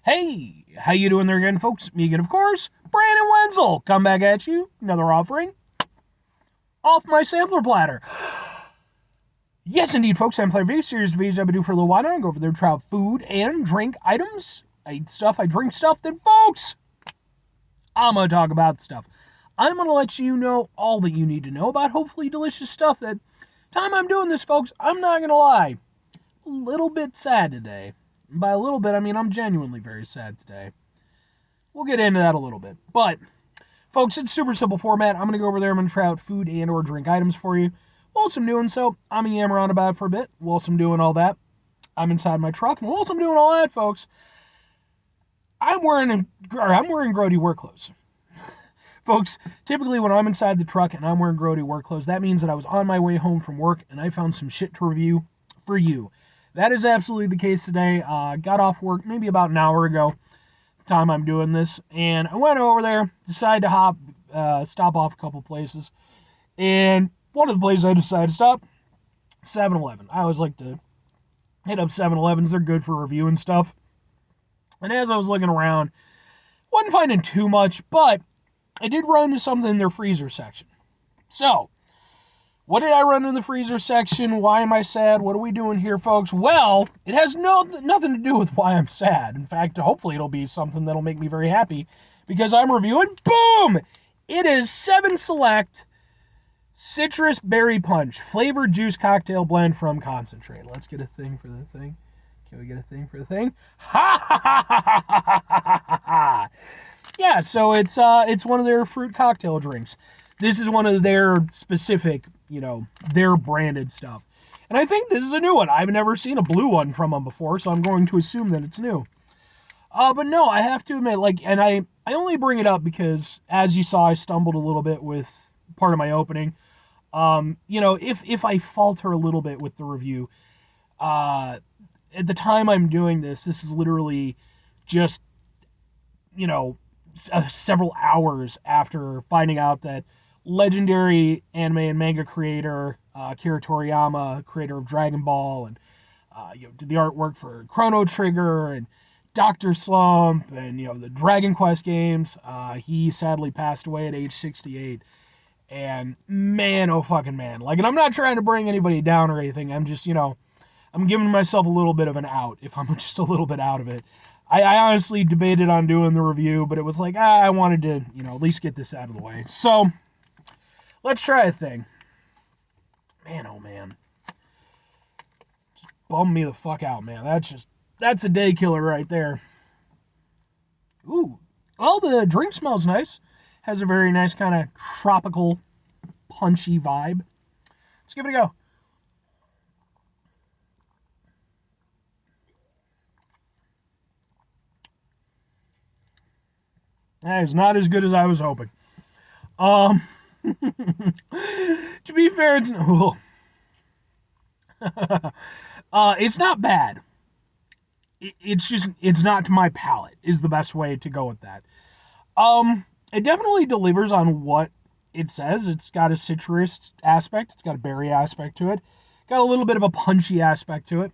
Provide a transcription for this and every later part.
Hey, how you doing there again, folks? Me again, of course, Brandon Wenzel. Come back at you, another offering off my sampler platter. Yes, indeed, folks. I'm playing video series videos I've been doing for a little while now. I go over there, try out food and drink items. I eat stuff, I drink stuff. Then, folks, I'm gonna talk about stuff. I'm gonna let you know all that you need to know about hopefully delicious stuff. That time I'm doing this, folks, I'm not gonna lie, a little bit sad today. And by a little bit, I mean I'm genuinely very sad today. We'll get into that a little bit. But, folks, it's super simple format. I'm going to go over there. I'm going to try out food and or drink items for you. Whilst I'm doing so, I'm going to yammer on about it for a bit. Whilst I'm doing all that, I'm inside my truck. And whilst I'm doing all that, folks, I'm wearing grody work clothes. Folks, typically when I'm inside the truck and I'm wearing grody work clothes, that means that I was on my way home from work and I found some shit to review for you. That is absolutely the case today. Got off work maybe about an hour ago. Time I'm doing this, and I went over there, decided to stop off a couple places, and one of the places I decided to stop, 7-Eleven. I always like to hit up 7-Elevens. They're good for reviewing stuff. And as I was looking around, wasn't finding too much, but I did run into something in their freezer section. So, what did I run in the freezer section? Why am I sad? What are we doing here, folks? Well, it has nothing to do with why I'm sad. In fact, hopefully it'll be something that'll make me very happy because I'm reviewing, boom! It is 7 Select Citrus Berry Punch Flavored Juice Cocktail Blend from Concentrate. Let's get a thing for the thing. Can we get a thing for the thing? Ha ha ha ha ha ha ha ha! Yeah, so it's one of their fruit cocktail drinks. This is one of their specific, their branded stuff. And I think this is a new one. I've never seen a blue one from them before, so I'm going to assume that it's new. But no, I have to admit, and I only bring it up because, as you saw, I stumbled a little bit with part of my opening. If I falter a little bit with the review, at the time I'm doing this is literally just, several hours after finding out that legendary anime and manga creator Akira Toriyama, creator of Dragon Ball, and did the artwork for Chrono Trigger and Doctor Slump and the Dragon Quest games. He sadly passed away at age 68. And man, oh fucking man! And I'm not trying to bring anybody down or anything. I'm just I'm giving myself a little bit of an out if I'm just a little bit out of it. I honestly debated on doing the review, but it was like, I wanted to, at least get this out of the way. So, let's try a thing. Man, oh man. Just bummed me the fuck out, man. That's a day killer right there. Ooh. Well, the drink smells nice. Has a very nice kind of tropical, punchy vibe. Let's give it a go. That is not as good as I was hoping. To be fair, it's not bad. It's not to my palate is the best way to go with that. It definitely delivers on what it says. It's got a citrus aspect. It's got a berry aspect to it. Got a little bit of a punchy aspect to it.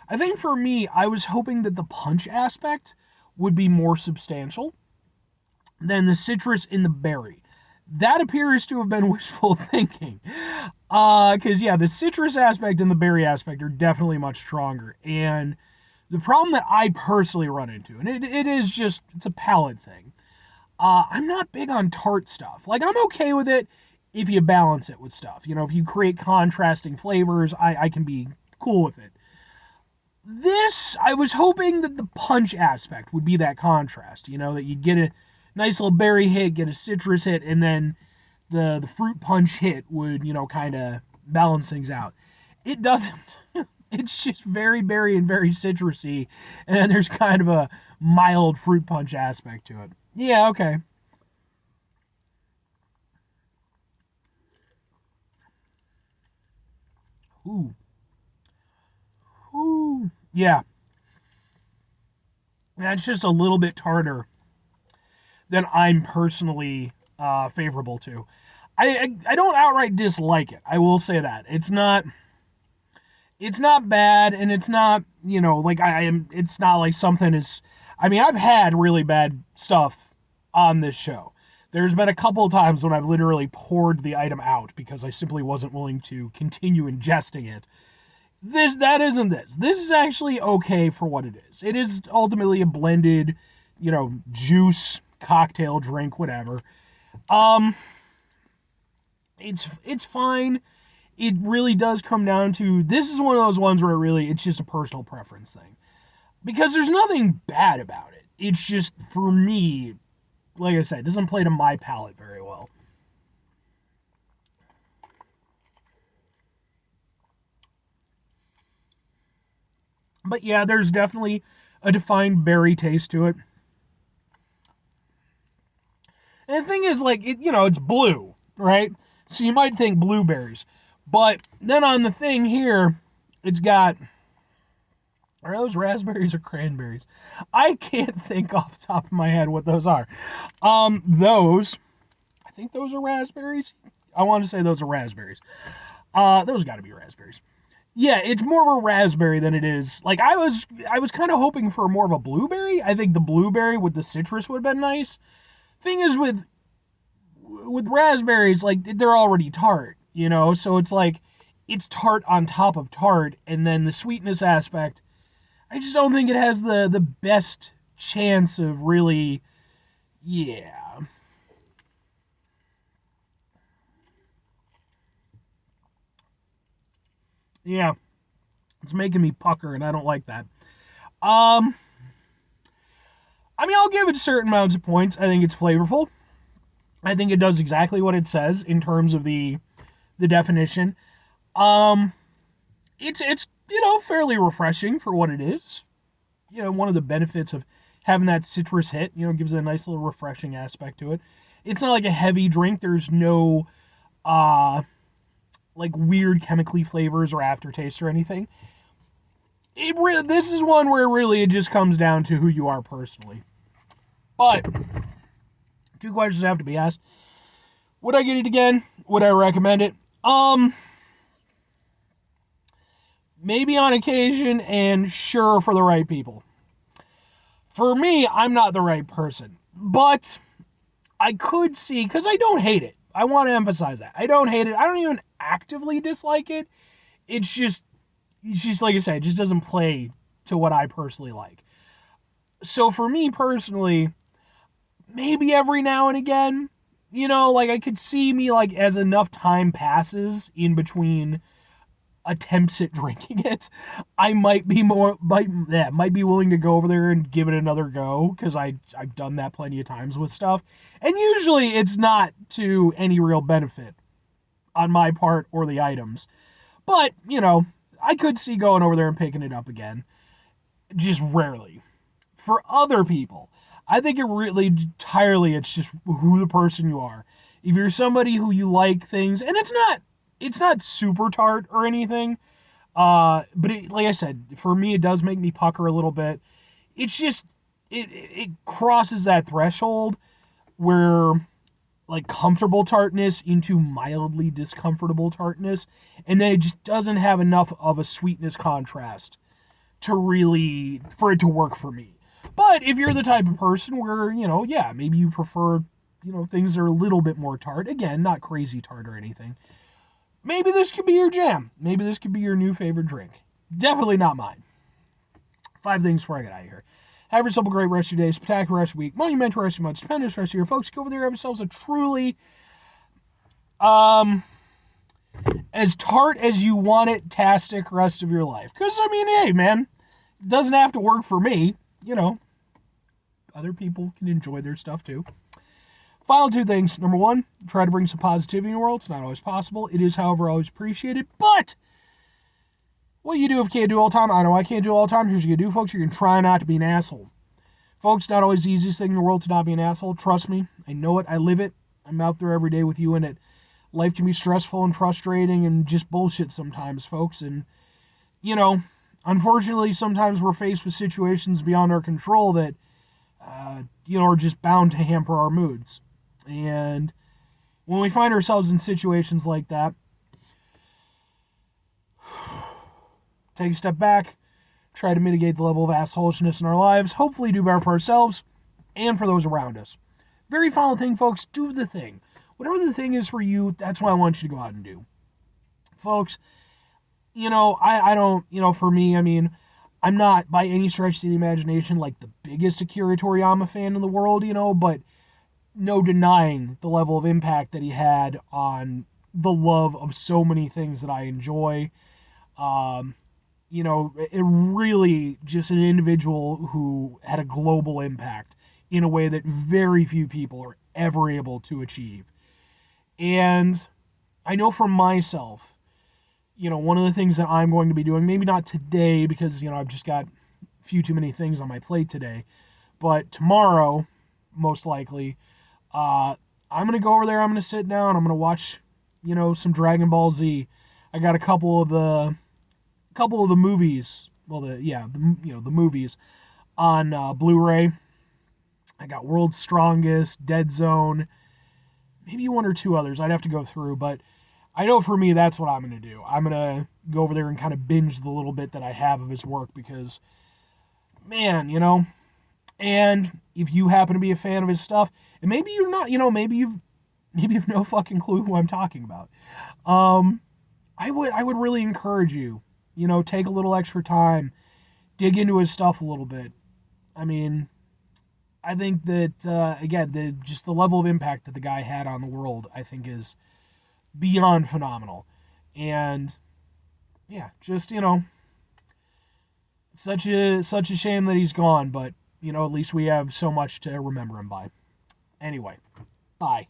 I think for me, I was hoping that the punch aspect would be more substantial than the citrus in the berry. That appears to have been wishful thinking. Because, the citrus aspect and the berry aspect are definitely much stronger. And the problem that I personally run into, and it's a palate thing. I'm not big on tart stuff. I'm okay with it if you balance it with stuff. If you create contrasting flavors, I can be cool with it. This, I was hoping that the punch aspect would be that contrast. That you'd get a nice little berry hit, get a citrus hit, and then the fruit punch hit would, kind of balance things out. It doesn't. It's just very berry and very citrusy, and then there's kind of a mild fruit punch aspect to it. Yeah, okay. Ooh. Ooh. Yeah. That's just a little bit tartar than I'm personally favorable to. I don't outright dislike it. I will say that. It's not bad, and it's not, it's not like something is, I mean, I've had really bad stuff on this show. There's been a couple of times when I've literally poured the item out because I simply wasn't willing to continue ingesting it. That isn't this. This is actually okay for what it is. It is ultimately a blended, juice, cocktail, drink, whatever. Um, it's fine. It really does come down to, this is one of those ones where it's just a personal preference thing. Because there's nothing bad about it. It's just, for me, like I said, it doesn't play to my palate very well. But yeah, there's definitely a defined berry taste to it. And the thing is, it's blue, right? So you might think blueberries. But then on the thing here, it's got, are those raspberries or cranberries? I can't think off the top of my head what those are. Those, I think those are raspberries. I want to say those are raspberries. Those got to be raspberries. Yeah, it's more of a raspberry than it is. Like I was kind of hoping for more of a blueberry. I think the blueberry with the citrus would have been nice. Thing is with raspberries, like they're already tart, so it's tart on top of tart, and then the sweetness aspect, I just don't think it has the best chance of really, yeah. Yeah, it's making me pucker, and I don't like that. Um, I mean, I'll give it certain amounts of points. I think it's flavorful. I think it does exactly what it says in terms of the definition. Um, it's fairly refreshing for what it is. One of the benefits of having that citrus hit, gives it a nice little refreshing aspect to it. It's not like a heavy drink. There's no like weird chemically flavors or aftertaste or anything. This is one where really it just comes down to who you are personally. But two questions have to be asked. Would I get it again? Would I recommend it? Maybe on occasion, and sure, for the right people. For me, I'm not the right person. But I could see, because I don't hate it. I want to emphasize that. I don't hate it. I don't even actively dislike it. It's just like I said, it just doesn't play to what I personally like. So for me personally, maybe every now and again, I could see me, as enough time passes in between attempts at drinking it, I might be might be willing to go over there and give it another go, because I've done that plenty of times with stuff, and usually it's not to any real benefit on my part or the items. But I could see going over there and picking it up again, just rarely. For other people, I think it really entirely, it's just who the person you are. If you're somebody who you like things, and it's not super tart or anything, but like I said, for me it does make me pucker a little bit. It's just it crosses that threshold where, like, comfortable tartness into mildly discomfortable tartness, and then it just doesn't have enough of a sweetness contrast for it to work for me. But if you're the type of person where, yeah, maybe you prefer, things that are a little bit more tart, again, not crazy tart or anything, maybe this could be your jam. Maybe this could be your new favorite drink. Definitely not mine. 5 things before I get out of here. Have yourself a great rest of your day, spectacular rest of your week, monumental rest of your month, stupendous rest of your folks. Go over there, have yourselves a truly, as tart as you want it, tastic rest of your life. Because, I mean, hey, man, it doesn't have to work for me. Other people can enjoy their stuff too. Final 2 things. Number 1, try to bring some positivity in the world. It's not always possible. It is, however, always appreciated. But what you do if you can't do all the time, I know I can't do all the time. Here's what you can do, folks. You can try not to be an asshole. Folks, not always the easiest thing in the world to not be an asshole. Trust me. I know it. I live it. I'm out there every day with you in it. Life can be stressful and frustrating and just bullshit sometimes, folks. And, unfortunately, sometimes we're faced with situations beyond our control that, are just bound to hamper our moods. And when we find ourselves in situations like that, take a step back, try to mitigate the level of assholishness in our lives, hopefully do better for ourselves and for those around us. Very final thing, folks, do the thing. Whatever the thing is for you, that's what I want you to go out and do. Folks, I don't, for me, I mean, I'm not by any stretch of the imagination like the biggest Akira Toriyama fan in the world, but no denying the level of impact that he had on the love of so many things that I enjoy. It really just an individual who had a global impact in a way that very few people are ever able to achieve. And I know for myself, one of the things that I'm going to be doing, maybe not today because, I've just got a few too many things on my plate today, but tomorrow, most likely, I'm going to go over there, I'm going to sit down, I'm going to watch, some Dragon Ball Z. I got a couple of the movies, the movies on Blu-ray. I got World's Strongest, Dead Zone, maybe one or two others I'd have to go through, but I know for me that's what I'm going to do. I'm going to go over there and kind of binge the little bit that I have of his work because, man, and if you happen to be a fan of his stuff, and maybe you're not, maybe you've no fucking clue who I'm talking about. I would really encourage you, take a little extra time, dig into his stuff a little bit. I mean, I think that again, just the level of impact that the guy had on the world, I think is beyond phenomenal. And yeah, just such a shame that he's gone, but at least we have so much to remember him by. Anyway, bye.